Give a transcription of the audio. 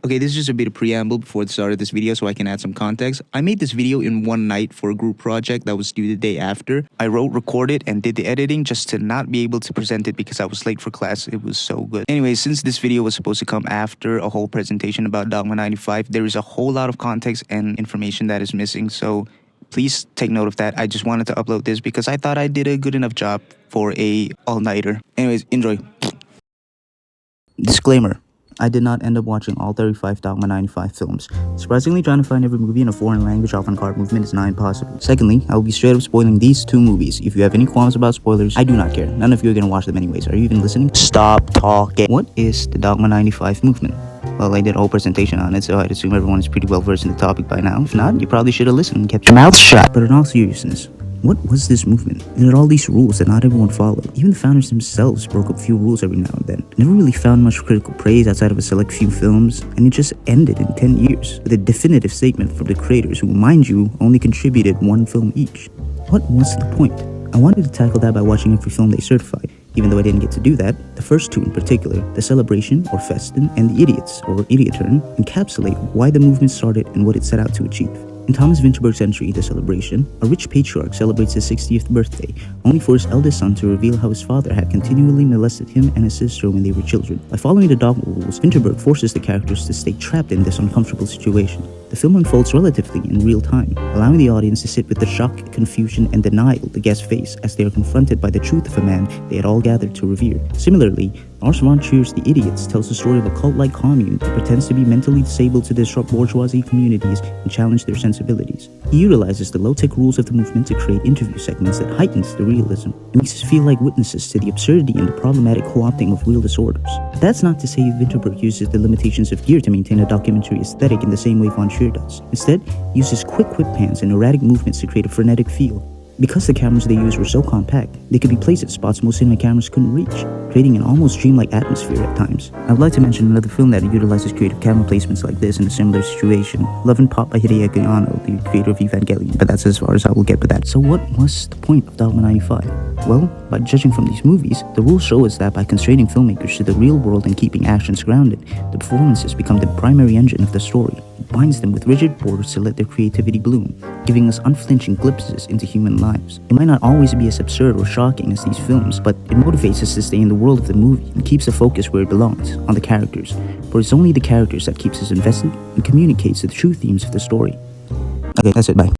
Okay, this is just a bit of preamble before the start of this video so I can add some context. I made this video in one night for a group project that was due the day after. I wrote, recorded, and did the editing just to not be able to present it because I was late for class. It was so good. Anyway, since this video was supposed to come after a whole presentation about Dogma 95, there is a whole lot of context and information that is missing, so please take note of that. I just wanted to upload this because I thought I did a good enough job for a all-nighter. Anyways, enjoy. Disclaimer. I did not end up watching all 35 Dogma 95 films. Surprisingly, trying to find every movie in a foreign language avant-garde movement is not impossible. Secondly, I will be straight up spoiling these two movies. If you have any qualms about spoilers, I do not care. None of you are going to watch them anyways. Are you even listening? Stop talking. What is the Dogma 95 movement? Well, I did a whole presentation on it, so I'd assume everyone is pretty well versed in the topic by now. If not, you probably should have listened and kept your mouth shut. But in all seriousness, what was this movement? It had all these rules that not everyone followed. Even the founders themselves broke up few rules every now and then. Never really found much critical praise outside of a select few films, and it just ended in 10 years with a definitive statement from the creators who, mind you, only contributed one film each. What was the point? I wanted to tackle that by watching every film they certified. Even though I didn't get to do that, the first two in particular, The Celebration or Festin and The Idiots or Idioturn, encapsulate why the movement started and what it set out to achieve. In Thomas Vinterberg's entry, The Celebration, a rich patriarch celebrates his 60th birthday, only for his eldest son to reveal how his father had continually molested him and his sister when they were children. By following the dogma rules, Vinterberg forces the characters to stay trapped in this uncomfortable situation. The film unfolds relatively in real time, allowing the audience to sit with the shock, confusion, and denial the guests face as they are confronted by the truth of a man they had all gathered to revere. Similarly, Lars von Trier's The Idiots tells the story of a cult-like commune that pretends to be mentally disabled to disrupt bourgeoisie communities and challenge their sensibilities. He utilizes the low-tech rules of the movement to create interview segments that heightens the realism. It makes us feel like witnesses to the absurdity and the problematic co-opting of real disorders. But that's not to say Vinterberg uses the limitations of gear to maintain a documentary aesthetic in the same way von Trier does. Instead, he uses quick whip pans and erratic movements to create a frenetic feel. Because the cameras they used were so compact, they could be placed at spots most cinema cameras couldn't reach, creating an almost dreamlike atmosphere at times. I would like to mention another film that utilizes creative camera placements like this in a similar situation, Love and Pop by Hideaki Anno, the creator of Evangelion, but that's as far as I will get with that. So what was the point of Dogma 95? Well, by judging from these movies, the rules show us that by constraining filmmakers to the real world and keeping actions grounded, the performances become the primary engine of the story. It binds them with rigid borders to let their creativity bloom, giving us unflinching glimpses into human lives. It might not always be as absurd or shocking as these films, but it motivates us to stay in the world of the movie and keeps the focus where it belongs, on the characters. For it's only the characters that keeps us invested and communicates the true themes of the story. Okay, that's it, bye.